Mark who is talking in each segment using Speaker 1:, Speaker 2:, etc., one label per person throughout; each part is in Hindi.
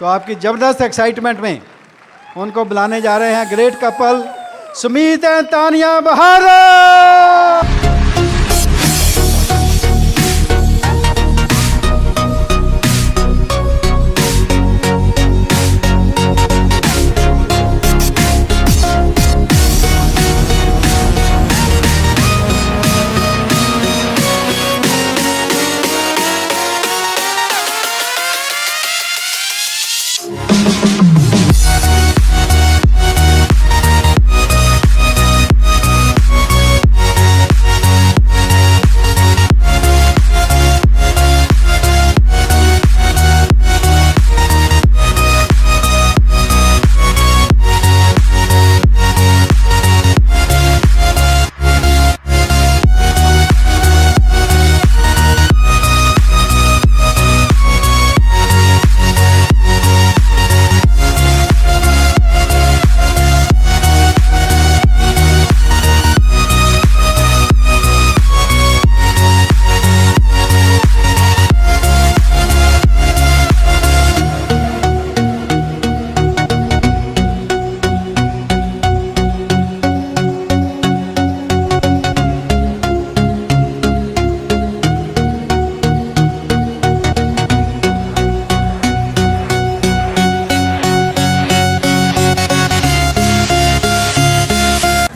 Speaker 1: सो आपकी ज़बरदस्त एक्साइटमेंट में उनको बुलाने जा रहे हैं great couple Sumeet and Tania Bahadur.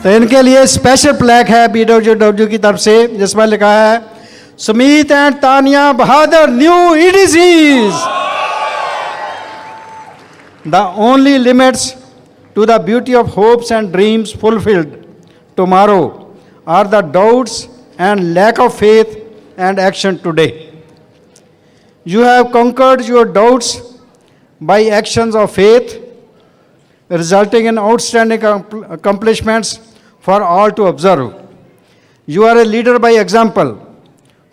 Speaker 1: तो इनके लिए स्पेशल प्लैक है BWW की तरफ से जिसमें लिखा है Sumeet and Tania Bahadur new EDCs। The only limits to the beauty of hopes and dreams fulfilled tomorrow are the doubts and lack of faith and action today. You have conquered your doubts by actions of faith, resulting in outstanding accomplishments for all to observe. You are a leader by example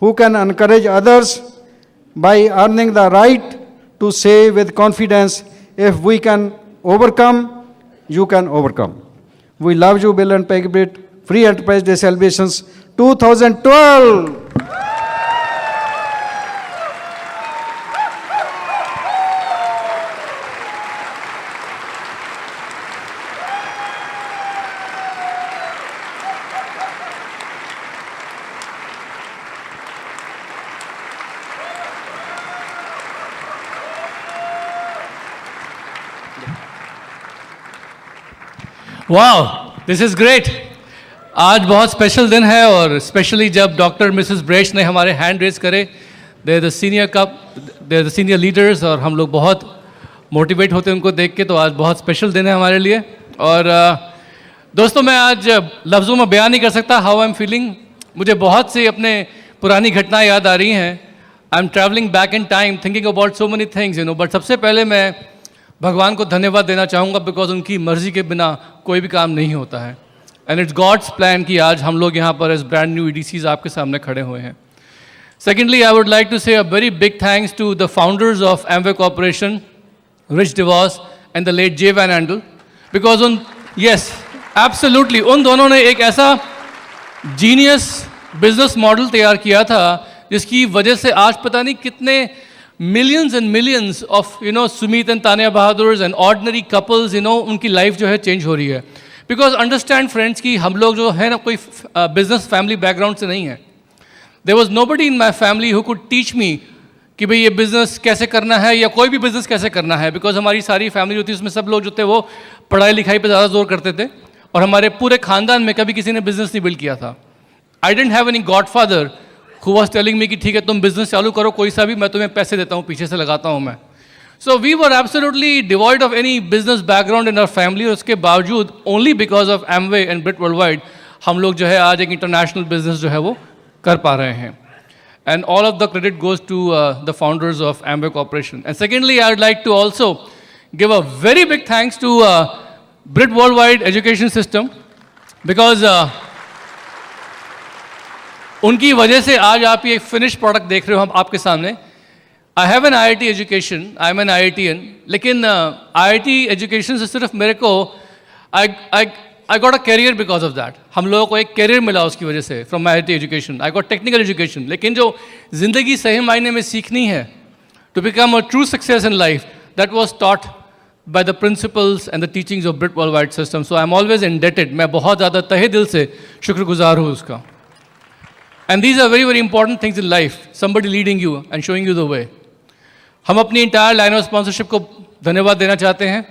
Speaker 1: who can encourage others by earning the right to say with confidence, if we can overcome, you can overcome. We love you, Bill and Peggy Britt. Free Enterprise Day Celebrations 2012.
Speaker 2: वाह, दिस इज़ ग्रेट। आज बहुत स्पेशल दिन है और स्पेशली जब डॉक्टर मिसेस ब्रेश ने हमारे हैंड रेज करे, दे द सीनियर लीडर्स, और हम लोग बहुत मोटिवेट होते हैं उनको देख के। तो आज बहुत स्पेशल दिन है हमारे लिए। और दोस्तों, मैं आज लफ्ज़ों में बयान नहीं कर सकता हाउ आई एम फीलिंग। मुझे बहुत सी अपने पुरानी घटनाएं याद आ रही हैं। I am travelling back in time thinking about so many things but सबसे पहले मैं भगवान को धन्यवाद देना चाहूँगा बिकॉज उनकी मर्ज़ी के बिना कोई भी काम नहीं होता है। एंड इट्स गॉड्स प्लान कि आज हम लोग यहाँ पर एज ब्रांड न्यू EDCs आपके सामने खड़े हुए हैं। Secondly, I would like to say a very big thanks to the founders of Amway Corporation, Rich DeVos and the late Jay Van Andel, because absolutely उन दोनों ने एक ऐसा जीनियस बिजनेस मॉडल तैयार किया था जिसकी वजह से आज पता नहीं कितने millions and millions of Sumit and Tanya Bahadurs and ordinary couples उनकी लाइफ जो है चेंज हो रही है। बिकॉज अंडरस्टैंड फ्रेंड्स कि हम लोग जो है ना कोई बिजनेस फैमिली बैकग्राउंड से नहीं है। There was nobody in my family who could teach me कि भाई ये बिजनेस कैसे करना है या कोई भी बिजनेस कैसे करना है। बिकॉज हमारी सारी फैमिली होती है उसमें सब लोग जो थे वो पढ़ाई लिखाई पे ज़्यादा जोर करते थे और हमारे पूरे खानदान में कभी किसी ने बिजनेस नहीं बिल्ड किया था। I didn't have any godfather who was telling me कि ठीक है तुम बिजनेस चालू करो कोई सा भी, मैं तुम्हें पैसे देता हूँ, पीछे से लगाता हूँ मैं। So we were absolutely devoid of any business background in our family. और उसके बावजूद only because of Amway and Britt world wide हम लोग जो है आज एक इंटरनेशनल बिजनेस जो है वो कर पा रहे हैं। And all of the credit goes to the founders of Amway Corporation. And secondly, I would like to also give a very big thanks to Britt world wide education system because उनकी वजह से आज आप ये फिनिश प्रोडक्ट देख रहे हो हम आपके सामने। I have an IIT education, I am an IITian, लेकिन IIT एजुकेशन से सिर्फ मेरे को I got a career because of that. हम लोगों को एक कैरियर मिला उसकी वजह से from my IIT education. I got technical education, लेकिन जो ज़िंदगी सही मायने में सीखनी है to become a true success in life, that was taught by the principles and the teachings of Brit Worldwide System. So I'm always indebted. मैं बहुत ज़्यादा तहे दिल से शुक्रगुजार हूँ उसका. And these are very, very important things in life. Somebody leading you and showing you the way. हम अपनी इंटायर लाइन ऑफ स्पॉन्सरशिप को धन्यवाद देना चाहते हैं.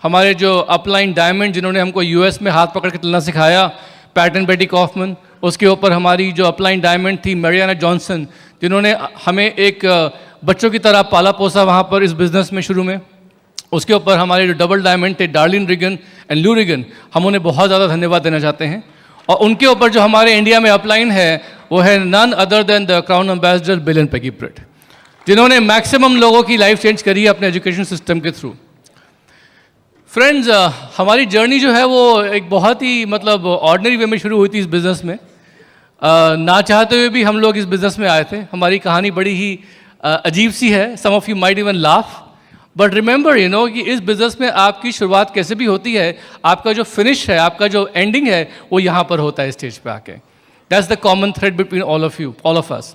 Speaker 2: हमारे जो अपलाइन डायमंड जिन्होंने हमको यूएस में हाथ पकड़ के चलना सिखाया, पैटन बेटी कॉफमन, उसके ऊपर हमारी जो अपलाइन डायमंड थी मैरियाना जॉनसन, जिन्होंने हमें एक बच्चों की तरह पाला पोसा वहाँ पर इस बिज़नेस में शुरू में. उसके ऊपर हमारे जो डबल डायमंड थे डार्लिन रिगन एंड लू रिगन, हम उन्हें बहुत ज़्यादा धन्यवाद देना चाहते हैं. और उनके ऊपर जो हमारे इंडिया में अपलाइन है वो है none other than the crown ambassador Bill and Peggy Britt, जिन्होंने मैक्सिमम लोगों की लाइफ चेंज करी है अपने एजुकेशन सिस्टम के थ्रू. फ्रेंड्स, हमारी जर्नी जो है वो एक बहुत ही मतलब ऑर्डिनरी वे में शुरू हुई थी इस बिज़नेस में. ना चाहते हुए भी हम लोग इस बिज़नेस में आए थे. हमारी कहानी बड़ी ही अजीब सी है. Some of you might even laugh, but remember you know कि इस बिज़नेस में आपकी शुरुआत कैसे भी होती है, आपका जो फिनिश है, आपका जो एंडिंग है, वो यहाँ पर होता है स्टेज पे आके. That's the common thread between all of you, all of us.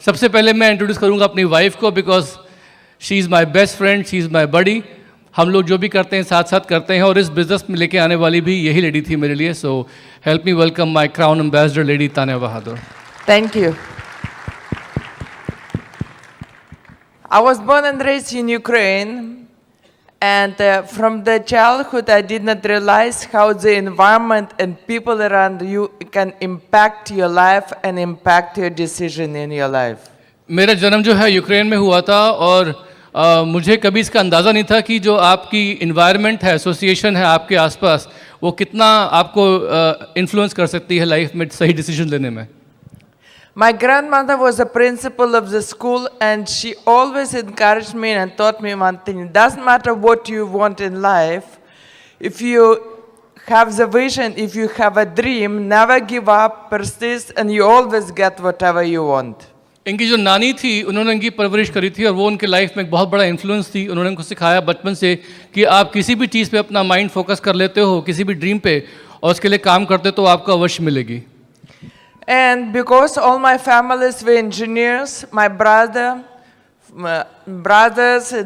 Speaker 2: सबसे पहले मैं इंट्रोड्यूस करूँगा अपनी वाइफ को, because she is my best friend, she is my buddy. हम लोग जो भी करते हैं साथ साथ करते हैं, और इस बिज़नेस में लेके आने वाली भी यही लेडी थी मेरे लिए. So help me welcome my crown ambassador lady Tanya Bahadur.
Speaker 3: Thank you. I was born and raised in Ukraine, and from the childhood I did not realize how the environment and people around you can impact your life and impact your decision in your life.
Speaker 2: मेरा जन्म जो है यूक्रेन में हुआ था, और मुझे कभी इसका अंदाज़ा नहीं था कि जो आपकी इन्वायरमेंट है, एसोसिएशन है आपके आसपास, वो कितना आपको इन्फ्लुएंस कर सकती है लाइफ में सही डिसीजन लेने में.
Speaker 3: My grandmother was a principal of the school, and she always encouraged me and taught me one thing: it doesn't matter what you want in life, if you have the vision, if you have a dream, never give up, persist, and you always get whatever you want.
Speaker 2: इनकी जो नानी थी, उन्होंने इनकी परवरिश करी थी, और वो उनके लाइफ में एक बहुत बड़ा इन्फ्लुएंस थी. उन्होंने उनको सिखाया बचपन से कि आप किसी भी चीज़ पे अपना माइंड फोकस कर लेते हो, किसी भी ड्रीम पे, और उसके लिए काम करते तो आपको अवश्य मिलेगी.
Speaker 3: And because all my families were engineers, my brothers,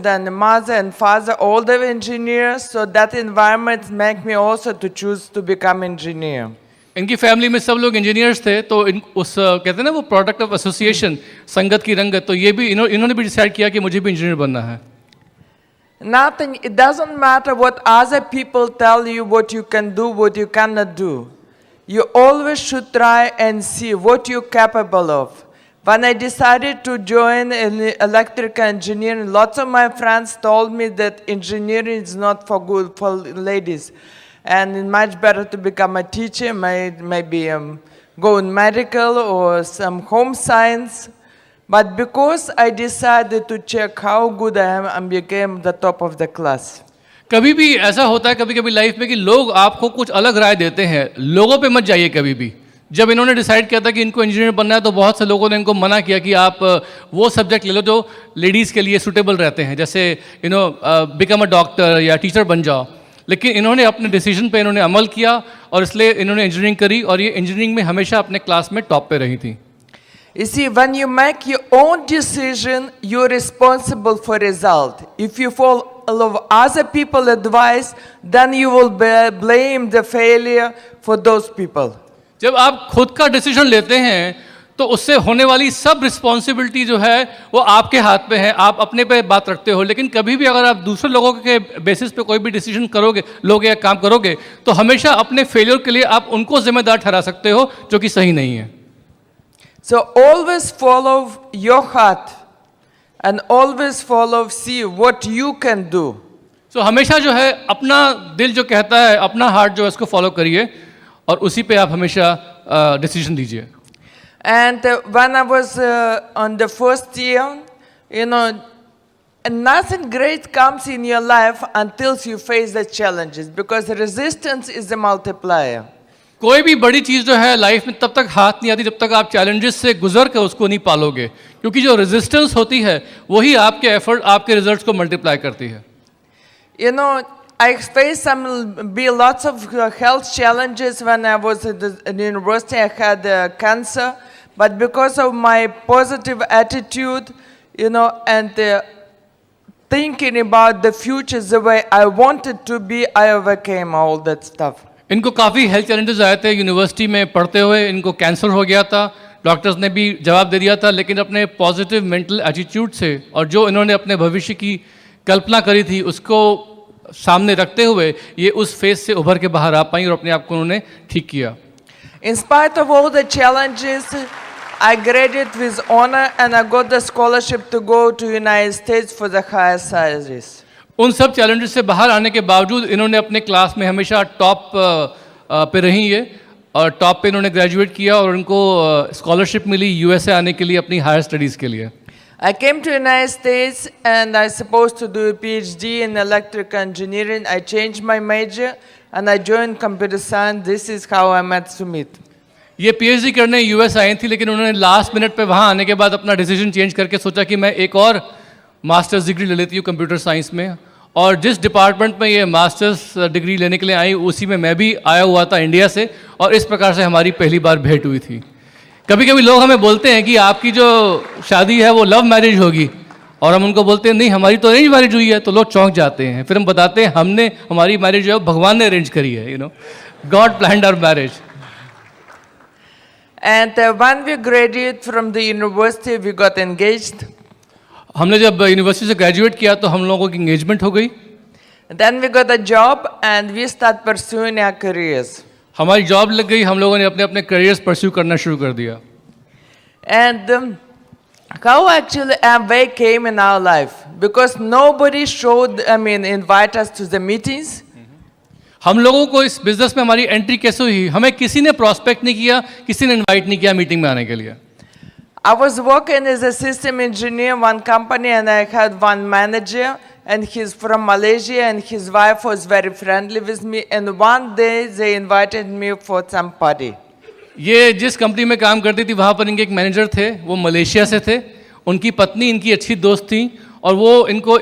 Speaker 3: then mother and father, all they were engineers, so that environment make me also to choose to become engineer.
Speaker 2: इनकी फैमिली में सब लोग इंजीनियर्स थे, तो उस कहते हैं ना वो प्रोडक्ट ऑफ एसोसिएशन, संगत की रंगत, तो ये भी इन्होंने भी डिसाइड किया कि मुझे भी इंजीनियर बनना है.
Speaker 3: Nothing, it doesn't matter what other people tell you, what you can do, what you cannot do. You always should try and see what you're capable of. When I decided to join an electrical engineering, lots of my friends told me that engineering is not for good for ladies, and it's much better to become a teacher, maybe go in medical or some home science. But because I decided to check how good I am, I became the top of the class.
Speaker 2: कभी भी ऐसा होता है कभी कभी लाइफ में कि लोग आपको कुछ अलग राय देते हैं. लोगों पे मत जाइए कभी भी. जब इन्होंने डिसाइड किया था कि इनको इंजीनियर बनना है, तो बहुत से लोगों ने इनको मना किया कि आप वो सब्जेक्ट ले लो जो लेडीज़ के लिए सूटेबल रहते हैं, जैसे बिकम अ डॉक्टर या टीचर बन जाओ. लेकिन इन्होंने अपने डिसीजन पे इन्होंने अमल किया, और इसलिए इन्होंने इंजीनियरिंग करी, और ये इंजीनियरिंग में हमेशा अपने क्लास में टॉप पे रही थी.
Speaker 3: You see, when you make your own decision, you're responsible for result. If you follow other people's advice, then you will blame the failure for those people.
Speaker 2: जब आप खुद का डिसीजन लेते हैं, तो उससे होने वाली सब रिस्पॉन्सिबिलिटी जो है वो आपके हाथ पे है. आप अपने पे बात रखते हो, लेकिन कभी भी अगर आप दूसरे लोगों के बेसिस पे कोई भी डिसीजन करोगे, लोगे या काम करोगे, तो हमेशा अपने फेलियर के लिए आप उनको जिम्मेदार ठहरा सकते हो, जो कि सही नहीं है.
Speaker 3: So always follow your heart and always see what you can do.
Speaker 2: So हमेशा जो है अपना दिल जो कहता है, अपना हार्ट जो है उसको फॉलो करिए, और उसी पे आप हमेशा डिसीजन दीजिए.
Speaker 3: And when I was on the first year, you know, nothing great comes in your life until you face the challenges, because resistance is a multiplier.
Speaker 2: कोई भी बड़ी चीज़ जो है लाइफ में तब तक हाथ नहीं आती जब तक आप चैलेंजेस से गुजर के उसको नहीं पालोगे, क्योंकि जो रेजिस्टेंस होती है वही आपके एफर्ट, आपके रिजल्ट्स को मल्टीप्लाई करती है.
Speaker 3: You know, I faced lots of health challenges when I was at the university. I had cancer, but because of my positive attitude, you know, and thinking about the future the way I wanted to be, I overcame all that stuff.
Speaker 2: इनको काफ़ी हेल्थ चैलेंजेस आए थे यूनिवर्सिटी में पढ़ते हुए, इनको कैंसर हो गया था, डॉक्टर्स ने भी जवाब दे दिया था, लेकिन अपने पॉजिटिव मेंटल एटीट्यूड से और जो इन्होंने अपने भविष्य की कल्पना करी थी उसको सामने रखते हुए ये उस फेज से उभर के बाहर आ पाई और अपने आप को उन्होंने ठीक किया।
Speaker 3: In spite of all the challenges, I graduated with honor and I got the scholarship to go to United States for the higher studies.
Speaker 2: उन सब चैलेंजेस से बाहर आने के बावजूद इन्होंने अपने क्लास में हमेशा टॉप पे रही है और टॉप पे इन्होंने ग्रेजुएट किया और उनको स्कॉलरशिप मिली यूएसए आने के लिए अपनी हायर स्टडीज़ के लिए।
Speaker 3: I came to United States and I supposed to do a PhD in electrical engineering. I changed my major and I joined computer science. This is how I met Sumit.
Speaker 2: ये पीएचडी करने यूएस आई थी, लेकिन उन्होंने लास्ट मिनट पे वहाँ आने के बाद अपना डिसीजन चेंज करके सोचा कि मैं एक और मास्टर्स डिग्री ले लेती हूँ कंप्यूटर साइंस में, और जिस डिपार्टमेंट में ये मास्टर्स डिग्री लेने के लिए आई उसी में मैं भी आया हुआ था इंडिया से, और इस प्रकार से हमारी पहली बार भेंट हुई थी। कभी कभी लोग हमें बोलते हैं कि आपकी जो शादी है वो लव मैरिज होगी, और हम उनको बोलते हैं नहीं हमारी तो अरेंज मैरिज हुई है, तो लोग चौंक जाते हैं। फिर हम बताते हैं हमारी मैरिज जो है भगवान ने अरेंज करी है, God planned our marriage.
Speaker 3: And when we graduated from the university, we got engaged.
Speaker 2: हमने जब यूनिवर्सिटी से ग्रेजुएट किया तो हम लोगों की इंगेजमेंट हो गई।
Speaker 3: Then we got a job and we start pursuing our careers.
Speaker 2: हमारी जॉब लग गई, हम लोगों ने अपने अपने करियर्स परस्यू करना शुरू कर दिया।
Speaker 3: And how actually Amway came in our life? Because nobody invite us to the meetings.
Speaker 2: हम लोगों को इस बिजनेस में हमारी एंट्री कैसे हुई? हमें किसी ने प्रॉस्पेक्ट नहीं किया, किसी ने इनवाइट नहीं किया मीटिंग में आने के लिए।
Speaker 3: I was working as a system engineer in one company and I had one manager and he's from Malaysia and his wife was very friendly with me and one day they invited me for some party.
Speaker 2: ये जिस कंपनी में काम करती थी वहाँ पर इनके एक मैनेजर थे, वो मलेशिया से थे, उनकी पत्नी इनकी अच्छी दोस्त थी और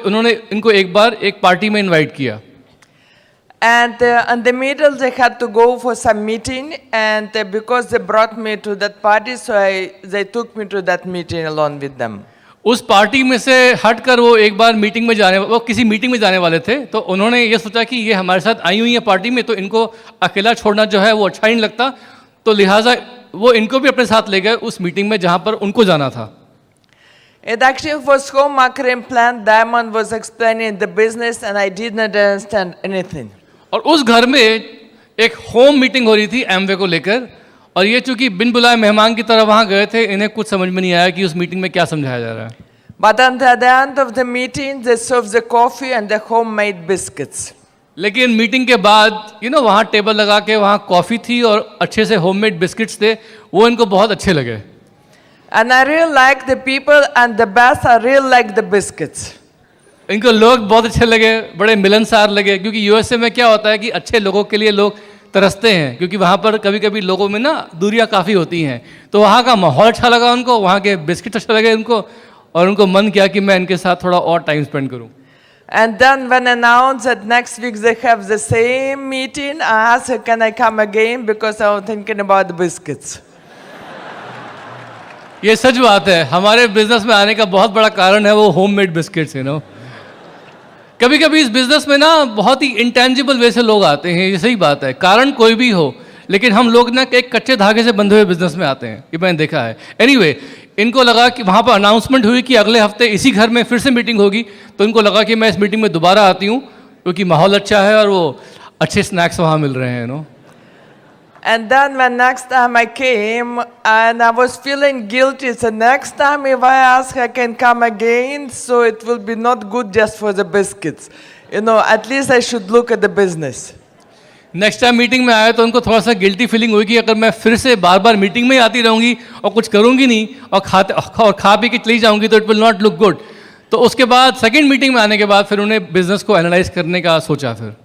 Speaker 2: उन्होंने इनको एक बार एक पार्टी में इनवाइट किया।
Speaker 3: And in the middle they had to go for some meeting and because they brought me to that party so they took me to that meeting along with them.
Speaker 2: उस पार्टी में से हटकर वो एक बार वो किसी मीटिंग में जाने वाले थे, तो उन्होंने ये सोचा कि ये हमारे साथ आई हुई है पार्टी में, तो इनको अकेला छोड़ना जो है वो अच्छा ही नहीं लगता, तो लिहाजा वो इनको भी अपने साथ ले गए उस मीटिंग में जहाँ पर उनको जाना था।
Speaker 3: It actually was home marketing plan. Diamond was explaining the business and I did not understand anything.
Speaker 2: और उस घर में एक होम मीटिंग हो रही थी एमवे को लेकर, और ये चूंकि बिन बुलाए मेहमान की तरह वहाँ गए थे, इन्हें कुछ समझ में नहीं आया कि उस मीटिंग में क्या समझाया जा रहा है।
Speaker 3: But at the end of the meeting, they served the coffee and the homemade biscuits.
Speaker 2: लेकिन मीटिंग के बाद वहाँ टेबल लगा के वहाँ कॉफ़ी थी और अच्छे से होममेड बिस्किट्स थे, वो इनको बहुत अच्छे लगे।
Speaker 3: And I really like the people and the best, I really like the biscuits.
Speaker 2: इनको लोग बहुत अच्छे लगे, बड़े मिलनसार लगे, क्योंकि यूएसए में क्या होता है कि अच्छे लोगों के लिए लोग तरसते हैं, क्योंकि वहाँ पर कभी कभी लोगों में ना दूरियाँ काफ़ी होती हैं, तो वहाँ का माहौल अच्छा लगा उनको, वहाँ के बिस्किट अच्छे लगे उनको, और उनको मन किया कि मैं इनके साथ थोड़ा और टाइम स्पेंड करूँ।
Speaker 3: And then when announced that next week they have the same meeting, I asked, can I come again because I was thinking about the biscuits.
Speaker 2: ये सच बात है, हमारे बिजनेस में आने का बहुत बड़ा कारण है वो होममेड बिस्किट्स। कभी कभी इस बिजनेस में ना बहुत ही इंटेंजिबल वे से लोग आते हैं, ये सही बात है, कारण कोई भी हो, लेकिन हम लोग ना एक कच्चे धागे से बंधे हुए बिजनेस में आते हैं, ये मैंने देखा है। एनीवे, इनको लगा कि वहाँ पर अनाउंसमेंट हुई कि अगले हफ्ते इसी घर में फिर से मीटिंग होगी, तो इनको लगा कि मैं इस मीटिंग में दोबारा आती हूँ क्योंकि माहौल अच्छा है और वो अच्छे स्नैक्स वहाँ मिल रहे हैं।
Speaker 3: And then when next time I came and I was feeling guilty, so next time if I ask I can come again, so it will be not good just for the biscuits. At least I should look at the business.
Speaker 2: Next time meeting में आया तो उनको थोड़ा सा गिल्टी फीलिंग हुई कि अगर मैं फिर से बार बार मीटिंग में ही आती रहूँगी और कुछ करूँगी नहीं और खा पी के चली जाऊँगी तो it will not look good. तो उसके बाद सेकंड मीटिंग में आने के बाद फिर उन्हें बिजनेस को एनालाइज करने का सोचा। फिर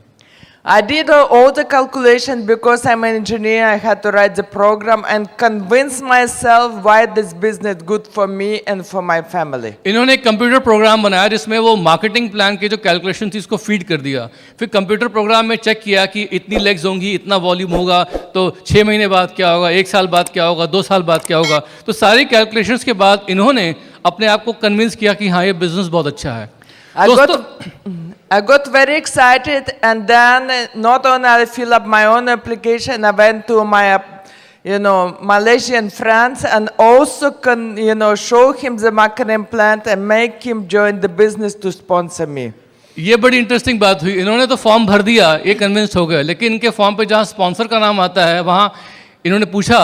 Speaker 3: I did all the calculations because I'm an engineer. I had to write the program and convince myself why this business good for me and for my family.
Speaker 2: इन्होंने एक कंप्यूटर प्रोग्राम बनाया जिसमें वो मार्केटिंग प्लान के जो कैलकुलेशन थी उसको फीड कर दिया। फिर कंप्यूटर प्रोग्राम में चेक किया कि इतनी लेग्स होंगी, इतना वॉल्यूम होगा, तो 6 महीने बाद क्या होगा, 1 साल बाद क्या होगा, 2 साल बाद क्या होगा। तो सारी कैलकुलेशंस के बाद इन्होंने अपने आप को कन्विंस किया कि हाँ ये बिजनेस बहुत अच्छा है।
Speaker 3: I
Speaker 2: दोस्तों
Speaker 3: I got very excited, and then not only I fill up my own application, I went to my, Malaysian friends, and also show him the marketing plan and make him join the business to sponsor me.
Speaker 2: ये बड़ी इंटरेस्टिंग बात हुई, इन्होंने तो फॉर्म भर दिया, ये कन्विंस हो गए, लेकिन इनके फॉर्म पे जहाँ स्पॉन्सर का नाम आता है वहाँ इन्होंने पूछा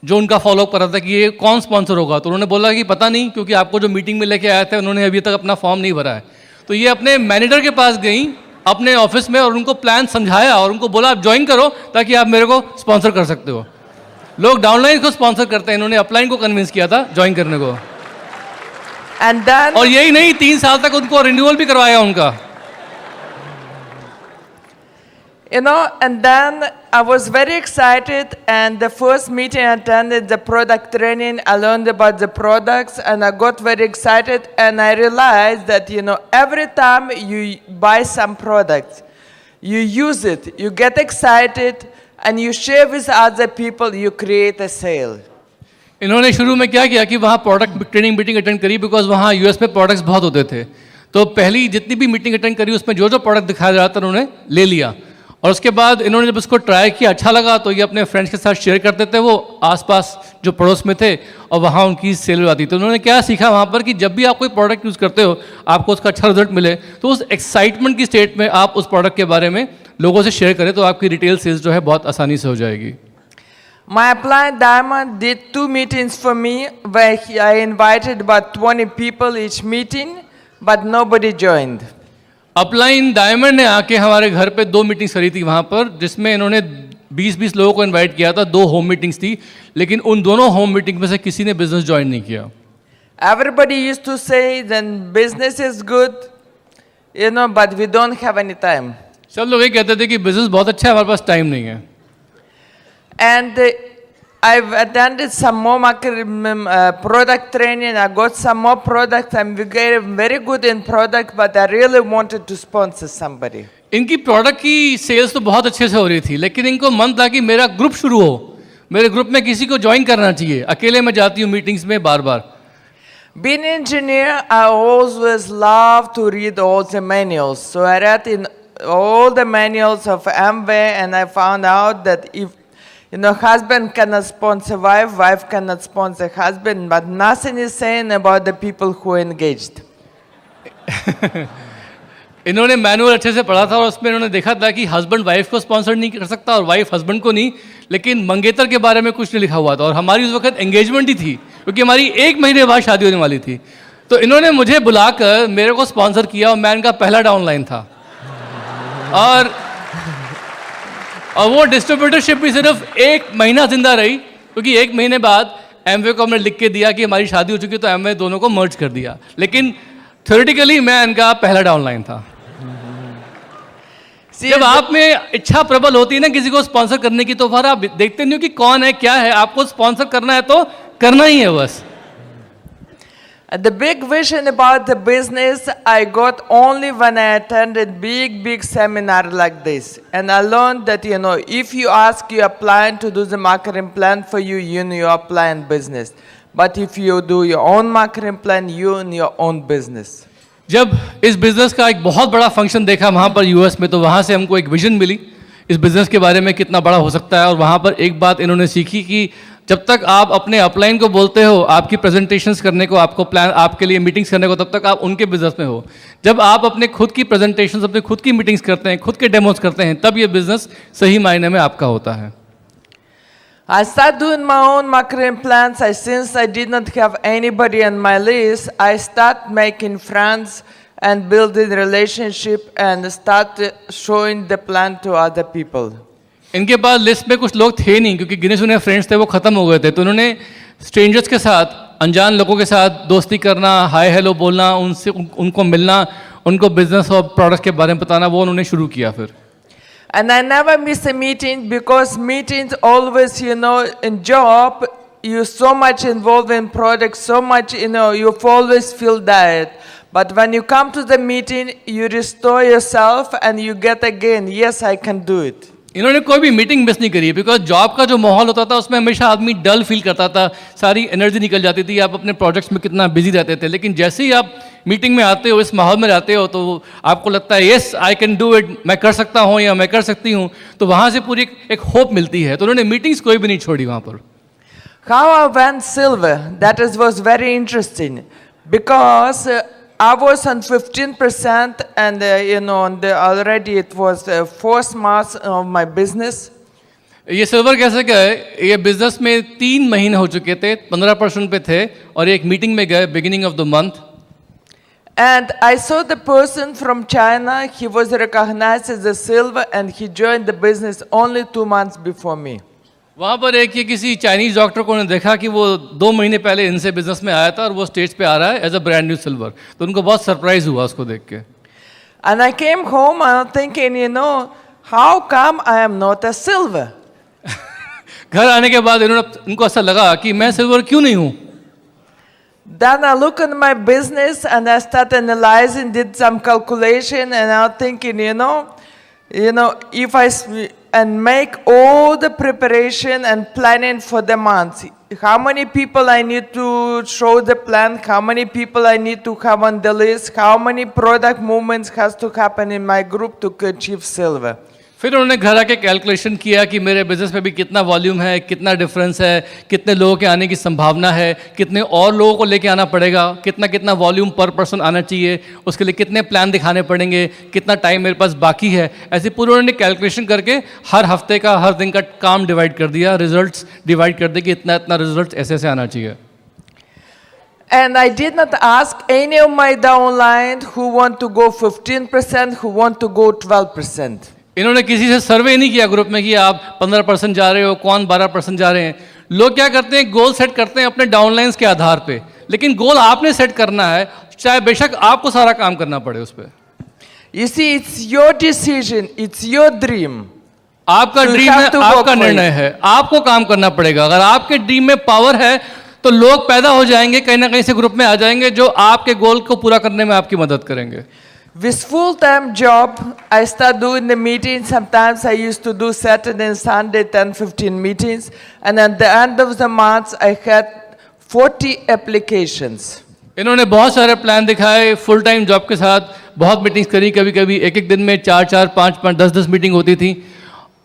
Speaker 2: जो उनका फॉलोअप कर रहा था कि ये कौन स्पॉन्सर होगा, तो उन्होंने बोला कि पता नहीं, क्योंकि आपको जो मीटिंग में लेके आए थे उन्होंने अभी तक अपना फॉर्म नहीं भरा है। तो ये अपने मैनेजर के पास गई अपने ऑफिस में और उनको प्लान समझाया और उनको बोला आप ज्वाइन करो ताकि आप मेरे को स्पॉन्सर कर सकते हो। लोग डाउनलाइन को स्पॉन्सर करते हैं, इन्होंने अपलाइन को कन्विंस किया था ज्वाइन करने को,
Speaker 3: And then,
Speaker 2: और यही नहीं 3 साल तक उनको रिन्यूअल भी करवाया उनका।
Speaker 3: and then I was very excited, and the first meeting I attended the product training, I learned about the products, and I got very excited, and I realized that, every time you buy some product, you use it, you get excited, and you share with other people, you create a sale.
Speaker 2: इन्होंने शुरू में क्या किया कि वहाँ प्रोडक्ट ट्रेनिंग मीटिंग अटेंड करी, बिकॉज वहाँ यूएस में प्रोडक्ट्स बहुत होते थे। तो पहली जितनी भी मीटिंग अटेंड करी उसमें जो जो प्रोडक्ट दिखाया जा रहा था उन्होंने ले लिया, और उसके बाद इन्होंने जब उसको ट्राई किया अच्छा लगा तो ये अपने फ्रेंड्स के साथ शेयर करते थे, वो आसपास जो पड़ोस में थे, और वहाँ उनकी सेल हो जाती। तो उन्होंने क्या सीखा वहाँ पर कि जब भी आप कोई प्रोडक्ट यूज़ करते हो आपको उसका अच्छा रिजल्ट मिले, तो उस एक्साइटमेंट की स्टेट में आप उस प्रोडक्ट के बारे में लोगों से शेयर करें तो आपकी रिटेल सेल्स जो है बहुत आसानी से हो जाएगी।
Speaker 3: My Applied Diamond did 2 meetings for me, where I invited about 20 people each meeting, but nobody joined.
Speaker 2: Upline diamond ने आके हमारे घर पे 2 मीटिंग्स करी थी वहाँ पर, जिसमें इन्होंने 20-20 लोगों को इनवाइट किया था, 2 होम मीटिंग्स थी, लेकिन उन दोनों होम मीटिंग में से किसी ने बिजनेस ज्वाइन नहीं किया।
Speaker 3: Everybody used to say, then business is good, but we don't have any time.
Speaker 2: सब लोग ये कहते थे कि बिजनेस बहुत अच्छा है, हमारे पास टाइम नहीं है।
Speaker 3: And I've attended some more product training. I got some more products. I'm very good in product, but I really wanted to sponsor somebody.
Speaker 2: इनकी प्रोडक्ट की सेल्स तो बहुत अच्छे से हो रही थी, लेकिन इनको मन था कि मेरा ग्रुप शुरू हो, मेरे ग्रुप में किसी को ज्वाइन करना चाहिए। अकेले मैं जाती हूँ मीटिंग्स में बार बार।
Speaker 3: Being an engineer, I always love to read all the manuals. So I read in all the manuals of Amway, and I found out that if husband cannot sponsor wife, wife cannot sponsor husband, but nothing is saying about the people who are engaged.
Speaker 2: इन्होंने मैनुअल अच्छे से पढ़ा था और उसमें इन्होंने देखा था कि हस्बैंड वाइफ को स्पॉन्सर नहीं कर सकता और वाइफ हस्बैंड को नहीं, लेकिन मंगेतर के बारे में कुछ नहीं लिखा हुआ था, और हमारी उस वक्त एंगेजमेंट ही थी क्योंकि हमारी 1 महीने बाद शादी होने वाली थी। तो इन्होंने मुझे बुलाकर मेरे को स्पॉन्सर किया और मैं इनका पहला डाउनलाइन था, और वो डिस्ट्रीब्यूटरशिप भी सिर्फ 1 महीना जिंदा रही, क्योंकि 1 महीने बाद एमवे को हमने लिख के दिया कि हमारी शादी हो चुकी है, तो एमवे दोनों को मर्ज कर दिया, लेकिन थ्योरेटिकली मैं इनका पहला डाउनलाइन था। जब आप में इच्छा प्रबल होती है ना किसी को स्पॉन्सर करने की, तो फिर आप देखते नहीं हो कि कौन है क्या है, आपको स्पॉन्सर करना है तो करना ही है बस।
Speaker 3: The big vision about the business I got only when I attended big seminar like this. And I learned that, if you ask your client to do the marketing plan for you, you know your client business. But if you do your own marketing plan, you own your own business.
Speaker 2: जब इस बिज़नेस का एक बहुत बड़ा फंक्शन देखा वहाँ पर यूएस में, तो वहाँ से हमको एक विजन मिली इस बिज़नेस के बारे में कितना बड़ा हो सकता है। और वहाँ पर एक बात इन्होंने सीखी कि जब तक आप अपने अपलाइन को बोलते हो आपकी प्रेजेंटेशंस करने को, आपको प्लान आपके लिए मीटिंग्स करने को, तब तक आप उनके बिजनेस में हो। जब आप अपने खुद की प्रेजेंटेशंस, अपने खुद की मीटिंग्स करते हैं, खुद के डेमोज करते हैं, तब ये बिजनेस सही मायने में आपका होता है।
Speaker 3: I started doing my own marketing plans. Since I did not have anybody on my list, I started making friends and building relationship and start showing the plan to other people.
Speaker 2: इनके पास लिस्ट में कुछ लोग थे नहीं, क्योंकि गिने चुने फ्रेंड्स थे वो ख़त्म हो गए थे, तो उन्होंने स्ट्रेंजर्स के साथ, अनजान लोगों के साथ दोस्ती करना, हाय हेलो बोलना, उनसे उनको मिलना, उनको बिजनेस और प्रोडक्ट के बारे में बताना, वो उन्होंने शुरू किया फिर।
Speaker 3: And I never miss a meeting, because meetings always, in job, you're so much involved in products, so much, you always feel that. But when you come to the meeting, you restore yourself and you get again, yes, I can do it.
Speaker 2: इन्होंने कोई भी मीटिंग मिस नहीं करी है, बिकॉज जॉब का जो माहौल होता था उसमें हमेशा आदमी डल फील करता था, सारी एनर्जी निकल जाती थी, आप अपने प्रोजेक्ट्स में कितना बिजी रहते थे। लेकिन जैसे ही आप मीटिंग में आते हो, इस माहौल में जाते हो, तो आपको लगता है yes I can do it, मैं कर सकता हूँ या मैं कर सकती हूँ, तो वहाँ से पूरी एक होप मिलती है। तो उन्होंने मीटिंग्स कोई भी नहीं छोड़ी वहाँ पर।
Speaker 3: How I went silver, that was very interesting because I was on 15% and already it was the fourth month of my business.
Speaker 2: ये सिल्वर कैसे गए? ये बिजनेस में 3 महीने हो चुके थे, 15% पे थे, और एक मीटिंग में गए beginning of the month.
Speaker 3: And I saw the person from China, he was recognized as a silver and he joined the business only 2 months before me.
Speaker 2: वहाँ पर एक ये किसी चाइनीज डॉक्टर को ने देखा कि वो 2 महीने पहले इनसे बिजनेस में आया था और वो स्टेज पे आ रहा है as a brand new silver, तो उनको बहुत सरप्राइज हुआ उसको देख के।
Speaker 3: And I came home and I'm thinking, how come I am not a silver?
Speaker 2: घर आने के बाद उनको ऐसा लगा कि मैं सिल्वर क्यों नहीं हूँ।
Speaker 3: Then I look at my business and I start analyzing, did some calculation, and I'm thinking, if and make all the preparation and planning for the month. How many people I need to show the plan, how many people I need to have on the list, how many product movements has to happen in my group to achieve silver.
Speaker 2: फिर उन्होंने घर आके कैलकुलेशन किया कि मेरे बिजनेस में भी कितना वॉल्यूम है, कितना डिफरेंस है, कितने लोगों के आने की संभावना है, कितने और लोगों को लेके आना पड़ेगा, कितना वॉल्यूम पर पर्सन आना चाहिए, उसके लिए कितने प्लान दिखाने पड़ेंगे, कितना टाइम मेरे पास बाकी है। ऐसे पूरे उन्होंने कैलकुलेशन करके हर हफ्ते का, हर दिन का काम डिवाइड कर दिया, रिजल्ट्स डिवाइड कर दिए कि इतना रिजल्ट ऐसे आना चाहिए।
Speaker 3: And I did not ask any of my downline who want to go 15%, who want to go 12%.
Speaker 2: इन्होंने किसी से सर्वे नहीं किया ग्रुप में कि आप 15% जा रहे हो, कौन 12% जा रहे हैं। लोग क्या करते हैं, गोल सेट करते हैं अपने डाउनलाइंस के आधार पे, लेकिन गोल आपने सेट करना है, चाहे बेशक आपको सारा काम करना पड़े उस पर।
Speaker 3: You see, it's your decision, it's your dream.
Speaker 2: आपका ड्रीम है, आपका निर्णय है, आपको काम करना पड़ेगा। अगर आपके ड्रीम में पावर है तो लोग पैदा हो जाएंगे, कहीं ना कहीं से ग्रुप में आ जाएंगे जो आपके गोल को पूरा करने में आपकी मदद करेंगे।
Speaker 3: With full-time job, I start doing the meetings. Sometimes I used to do Saturday and Sunday 10-15 meetings. And at the end of the month, I had 40 applications.
Speaker 2: इन्होंने बहुत सारे प्लान दिखाए, फुल टाइम जॉब के साथ बहुत मीटिंग्स करी, कभी कभी एक दिन में 4-4, 5-5, 10-10 मीटिंग होती थी।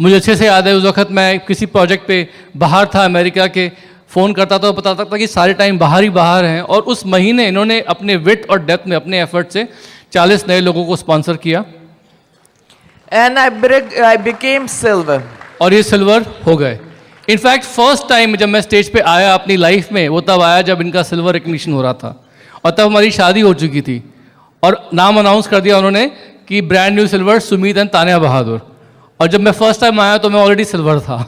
Speaker 2: मुझे अच्छे से याद है उस वक्त मैं किसी प्रोजेक्ट पे बाहर था अमेरिका के, फ़ोन करता था, बताता था कि सारे टाइम बाहर ही बाहर हैं, और उस महीने इन्होंने अपने विट और डेप्थ में, अपने एफर्ट से 40 नए लोगों को स्पॉन्सर किया।
Speaker 3: And I became silver.
Speaker 2: और ये सिल्वर हो गए। इनफैक्ट फर्स्ट टाइम जब मैं स्टेज पे आया अपनी लाइफ में, वो तब आया जब इनका सिल्वर रिकग्निशन हो रहा था, और तब हमारी शादी हो चुकी थी, और नाम अनाउंस कर दिया उन्होंने कि brand new silver Sumeet and Tania Bahadur. और जब मैं फर्स्ट टाइम आया तो मैं ऑलरेडी सिल्वर था,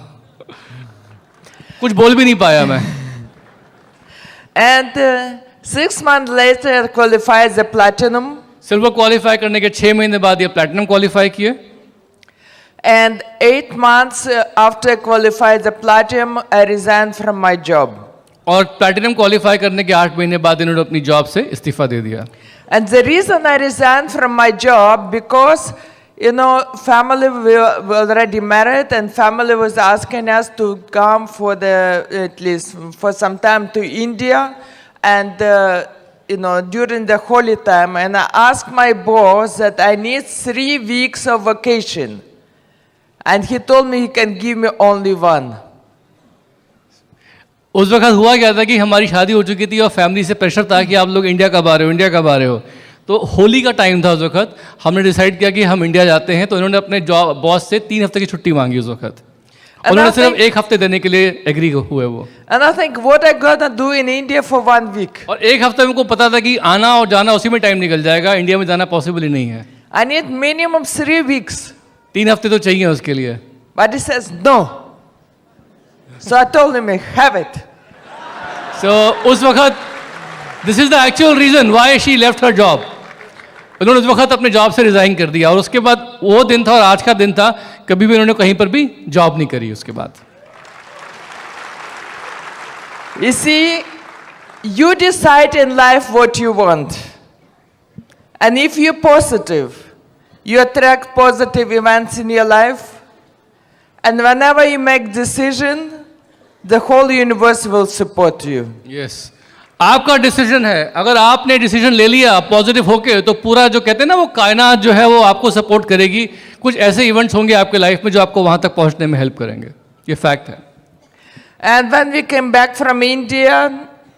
Speaker 2: कुछ बोल भी नहीं पाया मैं।
Speaker 3: And 6 months later, I qualified as a platinum.
Speaker 2: Silver qualify करने के 6 महीने बाद ये प्लैटिनम क्वालिफाई किए।
Speaker 3: And 8 months after I qualified the platinum, I resigned from my job.
Speaker 2: और प्लैटिनम क्वालिफाई करने के 8 महीने बाद इन्होंने अपनी जॉब से इस्तीफा दे दिया।
Speaker 3: And the reason I resigned from my job because, family were already married and family was asking us to come at least for some time to India and, during the holy time. And I asked my boss that I need 3 weeks of vacation. And he told me he can give me only 1.
Speaker 2: उस वक्त हुआ क्या था कि हमारी शादी हो चुकी थी और फैमिली से प्रेशर था कि आप लोग इंडिया कब आ रहे हो। तो होली का टाइम था उस वक्त, हमने डिसाइड किया कि हम इंडिया जाते हैं, तो इन्होंने अपने जॉब बॉस से 3 हफ्ते की छुट्टी मांगी उस वक्त। उन्होंने सिर्फ 1 हफ्ते देने के लिए एग्री हुए वो।
Speaker 3: And I think what I gonna do in India for 1 week?
Speaker 2: और 1 हफ्ते में को पता था कि आना और जाना उसी में टाइम निकल जाएगा, इंडिया में जाना पॉसिबल ही नहीं है।
Speaker 3: I need minimum 3 weeks.
Speaker 2: 3 हफ्ते तो चाहिए उसके लिए।
Speaker 3: But he says no. So I told him, have it.
Speaker 2: So उस वक्त this is the actual reason why she left her job. उन्होंने उस वक्त अपने जॉब से रिजाइन कर दिया, और उसके बाद वो दिन था और आज का दिन था, कभी भी उन्होंने कहीं पर भी जॉब नहीं करी उसके बाद।
Speaker 3: You see, you decide in life what you want. And if you're positive, you attract positive events in your life. And whenever you make decision, the whole universe will support you.
Speaker 2: Yes. आपका डिसीजन है, अगर आपने डिसीजन ले लिया पॉजिटिव होके, तो पूरा जो कहते हैं ना वो कायनात जो है वो आपको सपोर्ट करेगी। कुछ ऐसे इवेंट्स होंगे आपके लाइफ में जो आपको वहां तक पहुंचने में हेल्प करेंगे, ये फैक्ट है।
Speaker 3: And when we came back from India,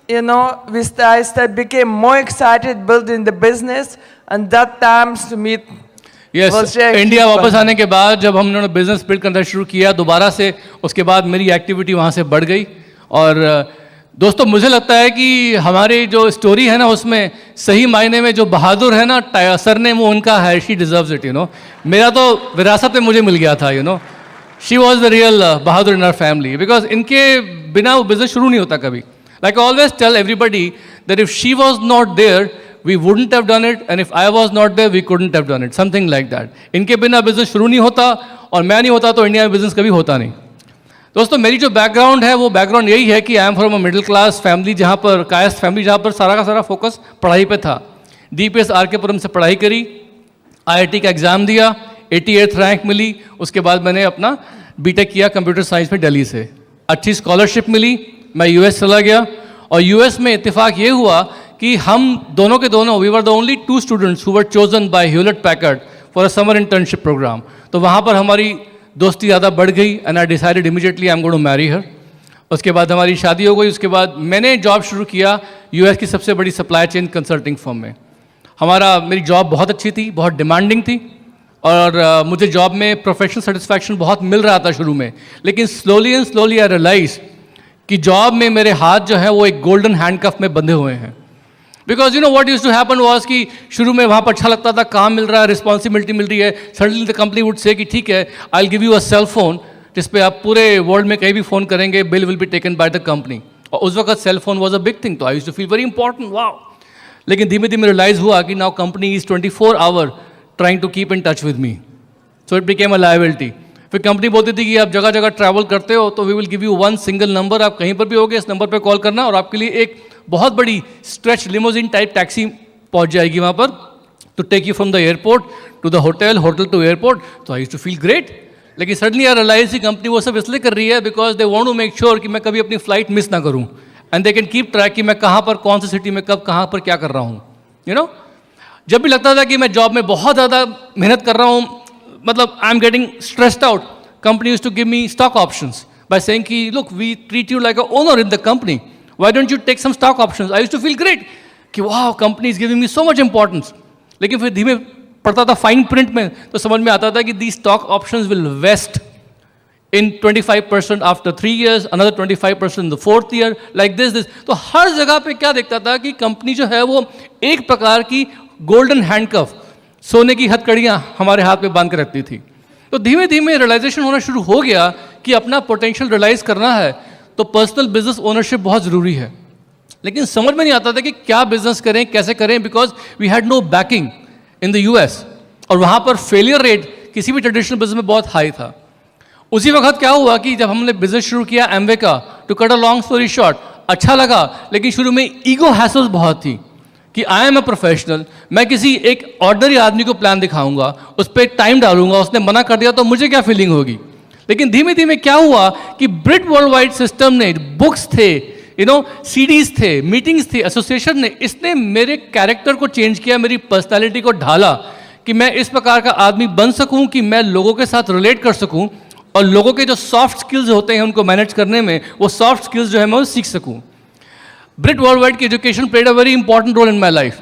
Speaker 3: you know, I became more excited building the business, and that times to meet
Speaker 2: yes, India वापस आने के बाद जब हम लोगों ने बिजनेस बिल्ड करना शुरू किया दोबारा से, उसके बाद मेरी एक्टिविटी वहाँ से बढ़ गई। और दोस्तों मुझे लगता है कि हमारी जो स्टोरी है ना उसमें सही मायने में जो बहादुर है ना, सरनेम वो उनका है, she deserves it, you know. मेरा तो विरासत में मुझे मिल गया था, you know. She was the real Bahadur in our family, because इनके बिना वो बिजनेस शुरू नहीं होता कभी। Like I always tell everybody that if she was not there we wouldn't have done it, and if I was not there we couldn't have done it, something like that। इनके बिना बिजनेस शुरू नहीं होता, और मैं नहीं होता तो इंडिया में बिजनेस कभी होता नहीं। दोस्तों मेरी जो बैकग्राउंड है वो बैकग्राउंड यही है कि I am from a middle class family, जहाँ पर कायस्थ फैमिली, जहाँ पर सारा का सारा फोकस पढ़ाई पे था। DPS RK पुरम से पढ़ाई करी, IIT का एग्ज़ाम दिया, 88th रैंक मिली। उसके बाद मैंने अपना BTech किया कंप्यूटर साइंस में दिल्ली से, अच्छी स्कॉलरशिप मिली, मैं US चला गया। और US में इत्तेफाक ये हुआ कि हम दोनों के दोनों, we were the only 2 students who were chosen by Hewlett Packard for a summer internship programme. तो वहाँ पर हमारी दोस्ती ज़्यादा बढ़ गई, and I decided immediately I am going to marry her. उसके बाद हमारी शादी हो गई। उसके बाद मैंने जॉब शुरू किया US की सबसे बड़ी सप्लाई चेन कंसल्टिंग फर्म में। मेरी जॉब बहुत अच्छी थी, बहुत डिमांडिंग थी, और मुझे जॉब में प्रोफेशनल सेटिस्फैक्शन बहुत मिल रहा था शुरू में। लेकिन slowly and slowly I realise कि जॉब में मेरे हाथ जो है वो एक गोल्डन हैंडकफ में बंधे हुए हैं। Because you know what use to happen was कि शुरू में वहाँ पर अच्छा लगता था, काम मिल रहा है, रिस्पॉन्सिबिलिटी मिल रही है। Suddenly the company would say कि ठीक है, I will give you a cell phone जिस पे आप पूरे वर्ल्ड में कहीं भी फ़ोन करेंगे, bill will be taken by the company. और उस वक्त cell phone was a big thing, तो I use to feel very important, wow. लेकिन धीमे धीमे रियलाइज हुआ कि now company is 24 hour trying to keep in touch with me, so it became a liability. फिर कंपनी बोलती थी कि आप जगह जगह ट्रैवल करते हो तो we will give you 1 single number, आप कहीं पर भी होगे इस नंबर पर कॉल करना, और आपके लिए एक बहुत बड़ी स्ट्रेच लिमोजिन टाइप टैक्सी पहुंच जाएगी वहाँ पर, to take you from the airport to the hotel, hotel to airport. तो I used to feel great. लेकिन सडनली आई रियलाइज की कंपनी वो सब इसलिए कर रही है because they want to make sure कि मैं कभी अपनी फ्लाइट मिस ना करूँ, and they can keep track कि मैं कहाँ पर, कौन सी सिटी में, कब, कहाँ पर क्या कर रहा हूँ, यू नो। जब भी लगता था कि मैं जॉब में बहुत ज़्यादा मेहनत कर रहा हूँ, मतलब I am getting stressed out, company used to give me stock options by saying ki look, we treat you like a owner in the company, why don't you take some stock options? I used to feel great कि wow, company is giving me so much importance। लेकिन फिर धीमे पढ़ता था फाइन प्रिंट में तो समझ में आता था कि these stock options will vest in 25% after 3 years, another 25% in the 4th year, like this। तो हर जगह पे क्या देखता था कि कंपनी जो है वो एक प्रकार की गोल्डन हैंडकफ, सोने की हथकड़ियाँ हमारे हाथ में बांध के रखती थी। तो धीमे धीमे रियलाइजेशन होना शुरू हो गया कि अपना पोटेंशियल रियलाइज करना है तो पर्सनल बिजनेस ओनरशिप बहुत ज़रूरी है। लेकिन समझ में नहीं आता था कि क्या बिजनेस करें, कैसे करें, because we had no backing in the US, और वहाँ पर फेलियर रेट किसी भी ट्रेडिशनल बिजनेस में बहुत हाई था। उसी वक्त क्या हुआ कि जब हमने बिजनेस शुरू किया एमवे का, to cut a long story short, अच्छा लगा, लेकिन शुरू में ईगो हैसल्स बहुत थी कि आई एम अ प्रोफेशनल, मैं किसी एक ऑर्डिनरी आदमी को प्लान दिखाऊंगा, उस पर टाइम डालूंगा, उसने मना कर दिया तो मुझे क्या फीलिंग होगी। लेकिन धीमे धीमे क्या हुआ कि ब्रिट वर्ल्ड वाइड सिस्टम ने, बुक्स थे, यू नो, CDs थे, मीटिंग्स थे, एसोसिएशन ने, इसने मेरे कैरेक्टर को चेंज किया, मेरी पर्सनैलिटी को ढाला कि मैं इस प्रकार का आदमी बन सकूं कि मैं लोगों के साथ रिलेट कर सकूं, और लोगों के जो सॉफ्ट स्किल्स होते हैं उनको मैनेज करने में, वो सॉफ्ट स्किल्स जो है मैं वो सीख सकूं। ब्रिट वर्ल्ड वाइड की education played a very important role in my life,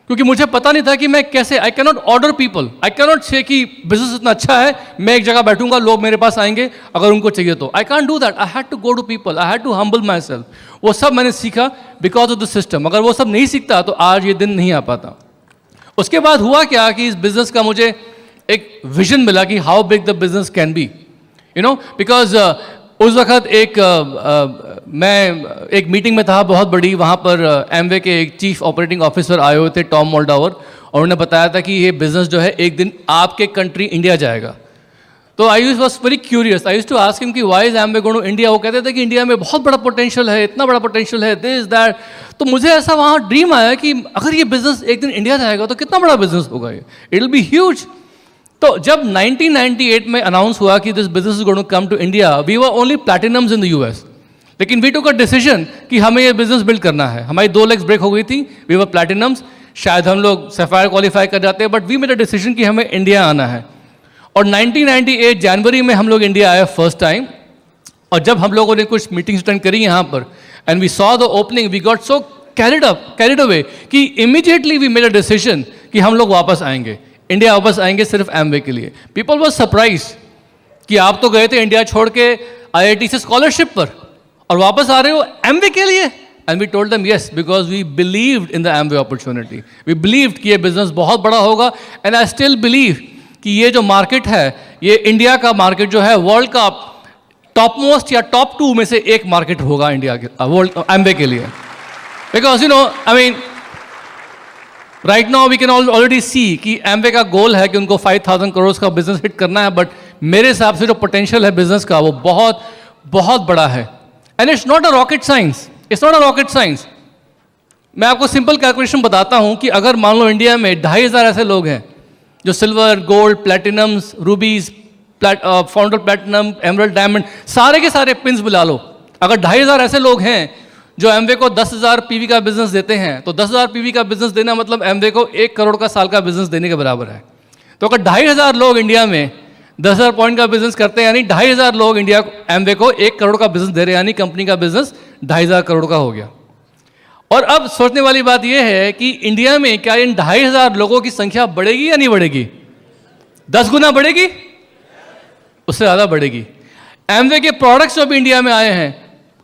Speaker 2: क्योंकि मुझे पता नहीं था कि मैं कैसे, I can not order people, I can not say कि बिजनेस इतना अच्छा है मैं एक जगह बैठूंगा, लोग मेरे पास आएंगे अगर उनको चाहिए तो। I can do that, I had to go to people, I had to humble myself. वो सब मैंने सीखा बिकॉज ऑफ द सिस्टम। अगर वो सब नहीं सीखता तो आज ये दिन नहीं आ पाता। उसके बाद हुआ क्या कि इस बिजनेस का मुझे एक विजन मिला कि how big the business can be, you know, because उस वक्त मैं एक मीटिंग में था बहुत बड़ी, वहाँ पर एमवे के एक चीफ ऑपरेटिंग ऑफिसर आए हुए थे, टॉम मोल्डावर, और उन्होंने बताया था कि ये बिजनेस जो है एक दिन आपके कंट्री इंडिया जाएगा। तो I was very curious, I used to ask him कि why is Amway going to India. वो कहते थे कि इंडिया में बहुत बड़ा पोटेंशियल है, इतना बड़ा पोटेंशियल है, दिस दैट। तो मुझे ऐसा वहाँ ड्रीम आया कि अगर ये बिजनेस एक दिन इंडिया जाएगा तो कितना बड़ा बिजनेस होगा ये, इट विल बी ह्यूज। तो जब 1998 में अनाउंस हुआ कि this business is going to come to India, we were only platinums in the US, लेकिन वी टुक अ डिसीजन कि हमें ये बिजनेस बिल्ड करना है। हमारी 2 लेग्स ब्रेक हो गई थी, वी वर प्लैटिनम्स, शायद हम लोग सफायर क्वालिफाई कर जाते हैं, but we made a decision कि हमें इंडिया आना है। और 1998 जनवरी में हम लोग इंडिया आए फर्स्ट टाइम। और जब हम लोगों ने कुछ मीटिंग्स अटेंड करी यहाँ पर and we saw the opening, we got so carried away कि immediately we made a decision कि हम लोग वापस आएंगे, इंडिया वापस आएंगे सिर्फ एमवे के लिए। पीपल वाज सरप्राइज कि आप तो गए थे इंडिया छोड़ के IIT से स्कॉलरशिप पर और वापस आ रहे हो एमवे के लिए। And we told them yes, because we believed in the Amway opportunity, we believed कि ये बिजनेस बहुत बड़ा होगा। एंड आई स्टिल बिलीव कि ये जो मार्केट है, ये इंडिया का मार्केट जो है, वर्ल्ड का टॉप मोस्ट या टॉप 2 में से एक मार्केट होगा इंडिया के वर्ल्ड एमवे के लिए। Because I mean right now we can already see कि एमवे का गोल है कि उनको 5,000 करोड़ का बिजनेस हिट करना है, बट मेरे हिसाब से जो पोटेंशियल है बिजनेस का वो बहुत बहुत बड़ा है। And it's not a rocket science, it's not a rocket science. मैं आपको सिंपल कैलकुलेशन बताता हूं कि अगर मान लो इंडिया में 2,500 ऐसे लोग हैं जो silver, gold, platinums, rubies, founder platinum, emerald, diamond, सारे के सारे पिन्स बुला लो, अगर 2,500 ऐसे लोग हैं जो एमवे को 10,000 पीवी का बिजनेस देते हैं, तो 10,000 पीवी का बिजनेस देना मतलब एमवे को 1 करोड़ का साल का बिजनेस देने के बराबर है। तो अगर 2,500 लोग इंडिया में 10,000 पॉइंट का बिजनेस करते हैं, यानी 2,500 लोग इंडिया एमवे को 1 करोड़ का बिजनेस दे रहे हैं, यानी कंपनी का बिजनेस 2,500 करोड़ का हो गया। और अब सोचने वाली बात यह है कि इंडिया में क्या इन 2,500 लोगों की संख्या बढ़ेगी या नहीं बढ़ेगी? 10 गुना बढ़ेगी, उससे ज़्यादा बढ़ेगी। एमवे के प्रोडक्ट्स जो भी इंडिया में आए हैं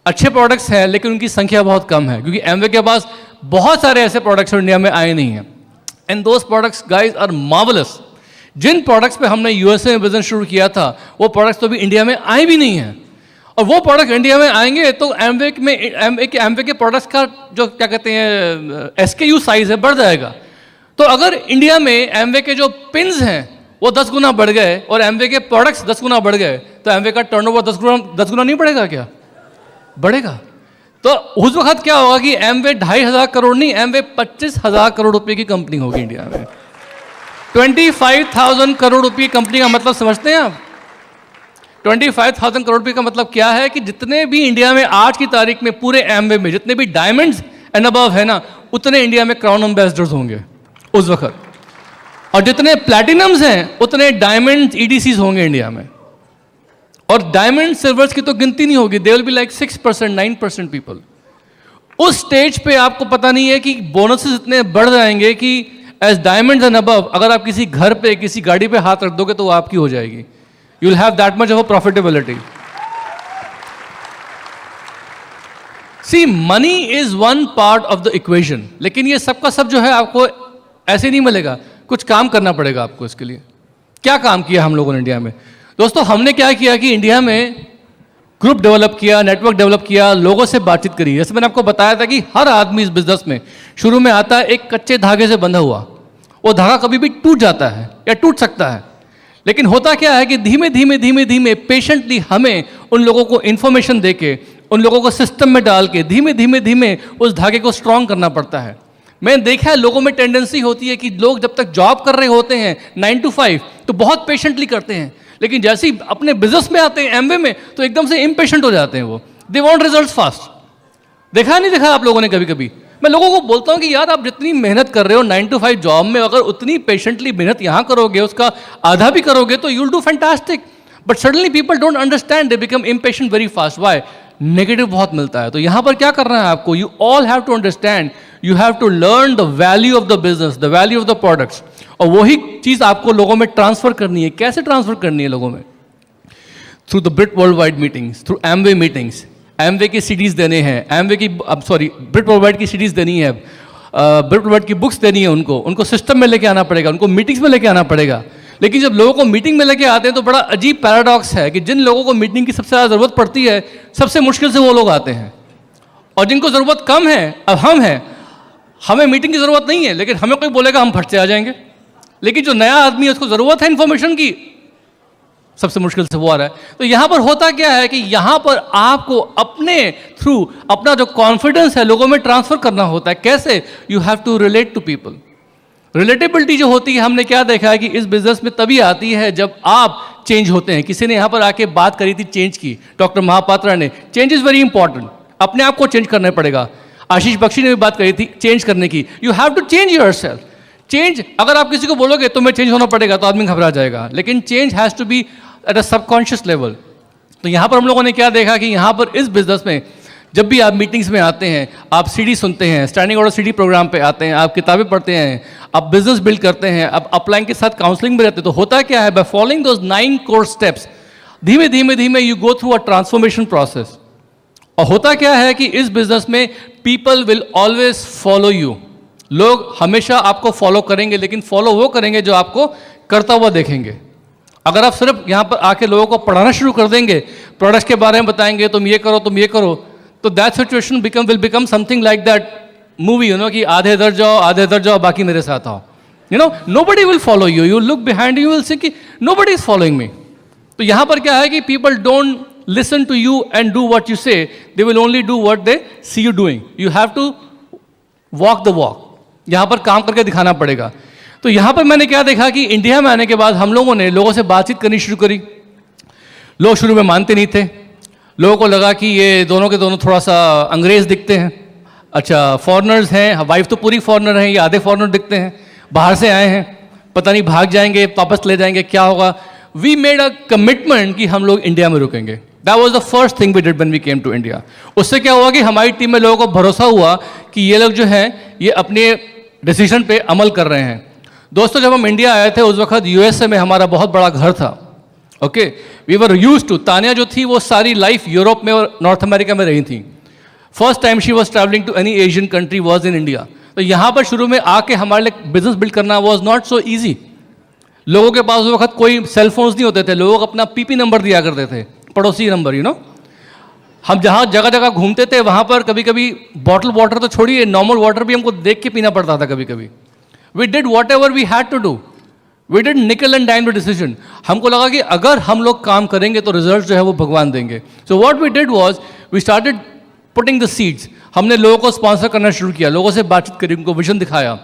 Speaker 2: अच्छे प्रोडक्ट्स हैं, लेकिन उनकी संख्या बहुत कम है, क्योंकि एमवे के पास बहुत सारे ऐसे प्रोडक्ट्स इंडिया में आए नहीं हैं। And those products guys are marvellous. जिन प्रोडक्ट्स पे हमने यूएसए में बिजनेस शुरू किया था, वो प्रोडक्ट्स तो भी इंडिया में आए भी नहीं हैं। और वो प्रोडक्ट इंडिया में आएंगे तो एमवे के प्रोडक्ट्स का जो क्या कहते हैं SKU साइज है, बढ़ जाएगा। तो अगर इंडिया में एमवे के जो पिन्स हैं वो 10 गुना बढ़ गए और एमवे के प्रोडक्ट्स 10 गुना बढ़ गए, तो एमवे का टर्नओवर 10 गुना नहीं बढ़ेगा क्या? बढ़ेगा। तो उस वक्त क्या होगा कि एमवे 2,500 करोड़ नहीं, एमवे 25,000 करोड़ रुपए की कंपनी होगी इंडिया में। 25,000 करोड़ रुपए कंपनी का मतलब समझते हैं आप? 25,000 करोड़ रुपए का मतलब क्या है कि जितने भी इंडिया में आज की तारीख में पूरे एमवे में जितने भी डायमंड्स एंड अबव है ना, उतने इंडिया में क्राउन एम्बेसडर्स होंगे उस वक्त। और जितने प्लैटिनम्स हैं उतने डायमंड EDCs होंगे इंडिया में। और डायमंड सिल्वर्स की तो गिनती नहीं होगी, they will be like 6%, 9% people. उस स्टेज पे आपको पता नहीं है कि बोनसेस इतने बढ़ जाएंगे कि एज डायमंड्स एंड अबव अगर आप किसी घर पे किसी गाड़ी पे हाथ रख दोगे तो वो आपकी हो जाएगी। You will have that much of a profitability. See, money is one part of the equation, लेकिन ये सबका सब जो है आपको ऐसे नहीं मिलेगा, कुछ काम करना पड़ेगा आपको इसके लिए। क्या काम किया हम लोगों ने इंडिया में? दोस्तों, हमने क्या किया कि इंडिया में ग्रुप डेवलप किया, नेटवर्क डेवलप किया, लोगों से बातचीत करी। जैसे मैंने आपको बताया था कि हर आदमी इस बिजनेस में शुरू में आता है एक कच्चे धागे से बंधा हुआ। वो धागा कभी भी टूट जाता है या टूट सकता है, लेकिन होता क्या है कि धीमे धीमे धीमे धीमे पेशेंटली हमें उन लोगों को इन्फॉर्मेशन देके, उन लोगों को सिस्टम में डाल के धीमे धीमे धीमे उस धागे को स्ट्रांग करना पड़ता है। मैंने देखा है लोगों में टेंडेंसी होती है कि लोग जब तक जॉब कर रहे होते हैं 9 to 5 तो बहुत पेशेंटली करते हैं, लेकिन जैसे ही अपने बिजनेस में आते हैं एमवे में तो एकदम से इम्पेशेंट हो जाते हैं। वो दे वांट रिजल्ट्स फास्ट। देखा नहीं देखा आप लोगों ने कभी कभी? मैं लोगों को बोलता हूं कि यार आप जितनी मेहनत कर रहे हो 9 to 5 जॉब में, अगर उतनी पेशेंटली मेहनत यहाँ करोगे, उसका आधा भी करोगे तो you'll do fantastic. But suddenly people don't understand, they become impatient very fast. Why? Negative बहुत मिलता है। तो यहाँ पर क्या करना है आपको? You all have to understand, you have to learn the value of the business, the value of the products, और वही चीज आपको लोगों में ट्रांसफर करनी है। कैसे ट्रांसफर करनी है लोगों में? Through the Britt world wide meetings, through Amway meetings. Amway की सीडीज देने हैं, एमवे की ब्रिट वर्ल्ड वाइड की सीडीज देनी है, ब्रिट वर्ल्ड वाइड की बुक्स देनी है उनको सिस्टम में लेके आना पड़ेगा, उनको मीटिंग्स में लेके आना पड़ेगा। लेकिन जब लोगों को मीटिंग में लेके आते हैं तो बड़ा अजीब पैराडॉक्स है कि जिन लोगों को मीटिंग की सबसे ज़्यादा ज़रूरत पड़ती है, सबसे मुश्किल से वो लोग आते हैं। और जिनको ज़रूरत कम है, अब हम हैं, हमें मीटिंग की ज़रूरत नहीं है, लेकिन हमें कोई बोलेगा हम फट से आ जाएंगे। लेकिन जो नया आदमी है उसको ज़रूरत है इन्फॉर्मेशन की, सबसे मुश्किल से वो आ रहा है। तो यहाँ पर होता क्या है कि यहाँ पर आपको अपने थ्रू अपना जो कॉन्फिडेंस है लोगों में ट्रांसफर करना होता है। कैसे? You have to relate to people. Relatability जो होती है, हमने क्या देखा है कि इस बिजनेस में तभी आती है जब आप चेंज होते हैं। किसी ने यहाँ पर आके बात करी थी चेंज की, डॉक्टर महापात्रा ने, चेंज इज़ वेरी इंपॉर्टेंट, अपने आप को चेंज करना पड़ेगा। आशीष बख्शी ने भी बात करी थी चेंज करने की, you have to change yourself. Change, अगर आप किसी को बोलोगे तुम्हें चेंज होना पड़ेगा तो आदमी घबरा जाएगा, लेकिन change has to be at a subconscious level. तो यहाँ पर हम लोगों ने क्या देखा कि यहाँ पर इस बिजनेस में जब भी आप मीटिंग्स में आते हैं, आप सीडी सुनते हैं, स्टैंडिंग ऑर्डर सीडी प्रोग्राम पे आते हैं, आप किताबें पढ़ते हैं, आप बिजनेस बिल्ड करते हैं, आप अपलाइन के साथ काउंसलिंग में रहते हैं, तो होता क्या है, by following those 9 core steps धीमे धीमे धीमे you go through a transformation process. और होता क्या है कि इस बिजनेस में people will always follow you, लोग हमेशा आपको फॉलो करेंगे, लेकिन फॉलो वो करेंगे जो आपको करता हुआ देखेंगे। अगर आप सिर्फ यहाँ पर आके लोगों को पढ़ाना शुरू कर देंगे, प्रोडक्ट्स के बारे में बताएंगे, तुम ये करो तुम ये करो, तो that situation will become something like that movie, you know, कि आधे इधर जाओ बाकी मेरे साथ आओ, you know, nobody will follow you, you look behind you will see कि नोबडी इज फॉलोइंग मी। तो यहाँ पर क्या है कि people don't listen to you and do what you say, they will only do what they see you doing. You have to walk the walk, यहाँ पर काम करके दिखाना पड़ेगा। तो यहाँ पर मैंने क्या देखा कि इंडिया में आने के बाद हम लोगों ने लोगों से बातचीत करनी शुरू करी। लोग शुरू में मानते नहीं थे, लोगों को लगा कि ये दोनों के दोनों थोड़ा सा अंग्रेज दिखते हैं, अच्छा फॉरेनर्स हैं, वाइफ तो पूरी फॉरेनर हैं, ये आधे फॉरेनर दिखते हैं, बाहर से आए हैं, पता नहीं भाग जाएंगे वापस ले जाएंगे, क्या होगा। वी मेड अ कमिटमेंट कि हम लोग इंडिया में रुकेंगे। That was the first thing we did when we came to India. उससे क्या हुआ कि हमारी टीम में लोगों को भरोसा हुआ कि ये लोग जो हैं ये अपने डिसीजन पे अमल कर रहे हैं। दोस्तों, जब हम इंडिया आए थे उस वक्त यूएसए में हमारा बहुत बड़ा घर था। Okay, we were used to, Tania जो थी वो सारी लाइफ यूरोप में और नॉर्थ अमेरिका में रही थी। First time she was travelling to any Asian country was in India. तो यहाँ पर शुरू में आके हमारे लिए बिजनेस बिल्ड करना वॉज नॉट सो ईजी। लोगों के पास उस वक्त कोई सेल फोन्स नहीं होते थे, लोग अपना पीपी नंबर दिया करते थे, पड़ोसी नंबर, यू नो। हम जहाँ जगह जगह घूमते थे वहाँ पर कभी कभी बॉटल वाटर तो छोड़िए, नॉर्मल वाटर भी हमको देख के पीना पड़ता था कभी कभी। We did whatever we had to do, we did nickel and dime the decision. हमको लगा कि अगर हम लोग काम करेंगे तो रिजल्ट जो है वो भगवान देंगे। So what we did was we started putting the seeds. हमने लोगों को स्पॉन्सर करना शुरू किया, लोगों से बातचीत करी, उनको विजन दिखाया।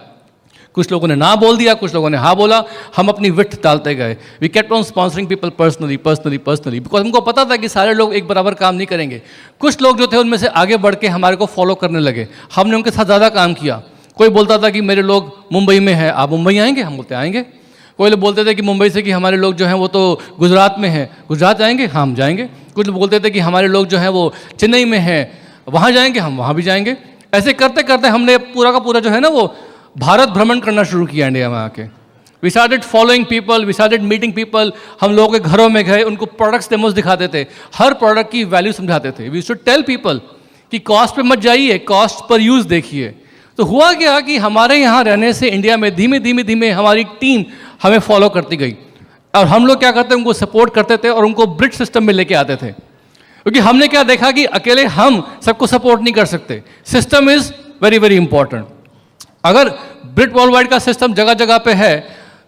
Speaker 2: कुछ लोगों ने ना बोल दिया, कुछ लोगों ने हाँ बोला, हम अपनी विथ डालते गए। We kept on sponsoring people personally, because हमको पता था कि सारे लोग एक बराबर काम नहीं करेंगे। कुछ लोग जो थे उनमें से आगे बढ़ के हमारे को फॉलो करने लगे, हमने उनके साथ ज़्यादा काम किया। कोई बोलता था कि मेरे लोग मुंबई में हैं, आप मुंबई आएंगे? हम बोलते आएंगे। कोई लोग बोलते थे कि मुंबई से कि हमारे लोग जो हैं वो तो गुजरात में हैं, गुजरात जाएंगे? हाँ, हम जाएंगे। कुछ लोग बोलते थे कि हमारे लोग जो हैं वो चेन्नई में हैं, वहाँ जाएंगे? हम वहाँ भी जाएंगे। ऐसे करते करते हमने पूरा का पूरा जो है ना वो भारत भ्रमण करना शुरू किया इंडिया में आके। We started following people, we started meeting people. हम लोगों के घरों में गए, उनको प्रोडक्ट्स डेमोस दिखाते थे, हर प्रोडक्ट की वैल्यू समझाते थे। वी शुड टेल पीपल कि कॉस्ट पे मत जाइए, कॉस्ट पर यूज़ देखिए। तो हुआ क्या कि हमारे यहाँ रहने से इंडिया में धीमे धीमे धीमे हमारी टीम हमें फॉलो करती गई, और हम लोग क्या करते, उनको सपोर्ट करते थे और उनको ब्रिज सिस्टम में लेके आते थे। क्योंकि हमने क्या देखा कि अकेले हम सबको सपोर्ट नहीं कर सकते, system is very very important. अगर ब्रिट वर्ल्ड वाइड का सिस्टम जगह जगह पे है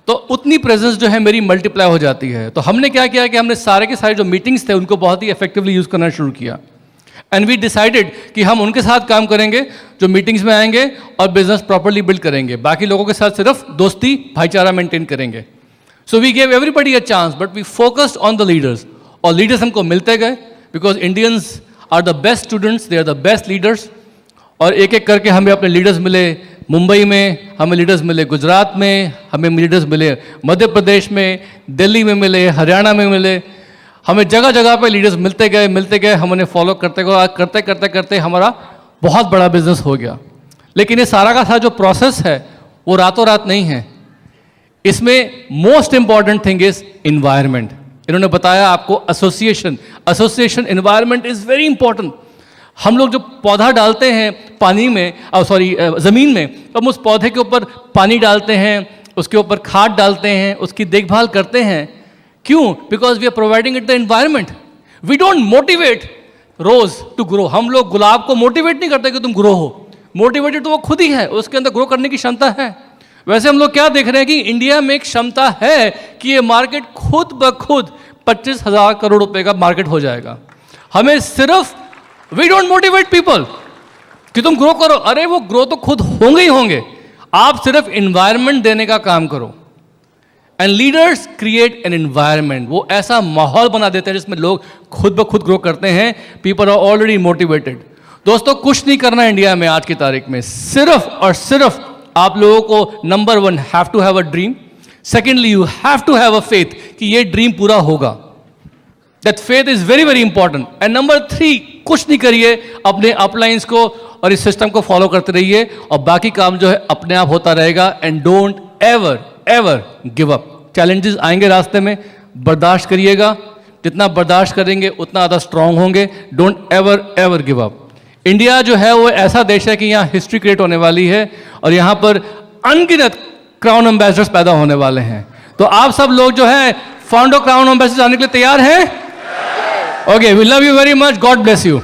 Speaker 2: तो उतनी प्रेजेंस जो है मेरी मल्टीप्लाई हो जाती है। तो हमने क्या किया कि हमने सारे के सारे जो मीटिंग्स थे उनको बहुत ही इफेक्टिवली यूज़ करना शुरू किया। एंड वी डिसाइडेड कि हम उनके साथ काम करेंगे जो मीटिंग्स में आएंगे और बिजनेस प्रॉपर्ली बिल्ड करेंगे, बाकी लोगों के साथ सिर्फ दोस्ती भाईचारा मेंटेन करेंगे। So we gave everybody a chance, but we focused on the leaders. और लीडर्स हमको मिलते गए, because Indians are the best students, they are the best leaders. और एक एक करके हमें अपने लीडर्स मिले। मुंबई में हमें लीडर्स मिले, गुजरात में हमें लीडर्स मिले, मध्य प्रदेश में, दिल्ली में मिले, हरियाणा में मिले। हमें जगह जगह पे लीडर्स मिलते गए, हम उन्हें फॉलो करते करते हमारा बहुत बड़ा बिजनेस हो गया। लेकिन ये सारा का सारा जो प्रोसेस है वो रातों रात नहीं है। इसमें most important thing is environment. इन्होंने बताया आपको association environment is very important. हम लोग जो पौधा डालते हैं पानी में, ज़मीन में, तो हम उस पौधे के ऊपर पानी डालते हैं, उसके ऊपर खाद डालते हैं, उसकी देखभाल करते हैं। क्यों? Because we are providing it the environment. We don't motivate rose to grow. हम लोग गुलाब को मोटिवेट नहीं करते कि तुम ग्रो हो, मोटिवेटेड तो वो खुद ही है, उसके अंदर ग्रो करने की क्षमता है। वैसे हम लोग क्या देख रहे हैं कि इंडिया में एक क्षमता है कि ये मार्केट खुद ब खुद 25,000 करोड़ रुपए का मार्केट हो जाएगा। हमें सिर्फ वी डोंट मोटिवेट पीपल कि तुम ग्रो करो, अरे वो ग्रो तो खुद होंगे ही होंगे। आप सिर्फ इन्वायरमेंट देने का काम करो। And leaders create an environment, वो ऐसा माहौल बना देते हैं जिसमें लोग खुद ब खुद ग्रो करते हैं. People are already motivated. दोस्तों कुछ नहीं करना इंडिया में आज की तारीख में, सिर्फ और सिर्फ आप लोगों को number 1 have to have a dream. Secondly you have to have a faith कि ये ड्रीम पूरा होगा. That faith is very very important. And number 3, कुछ नहीं करिए, अपने अपलाइंस को और इस सिस्टम को फॉलो करते रहिए और बाकी काम जो है अपने आप होता रहेगा. And don't ever ever give up. Challenges आएंगे रास्ते में, बर्दाश्त करिएगा. जितना बर्दाश्त करेंगे उतना ज़्यादा स्ट्रांग होंगे. Don't ever ever give up. India जो है वो ऐसा देश है कि यहाँ हिस्ट्री क्रिएट होने वाली है और यहाँ पर अनगिनत क्राउन एम्बेसडर्स पैदा होने वाले हैं. तो आप सब लोग जो है फाउंडर क्राउन एम्बेसडर आने के लिए तैयार हैं? Okay, we love you very much. God bless you.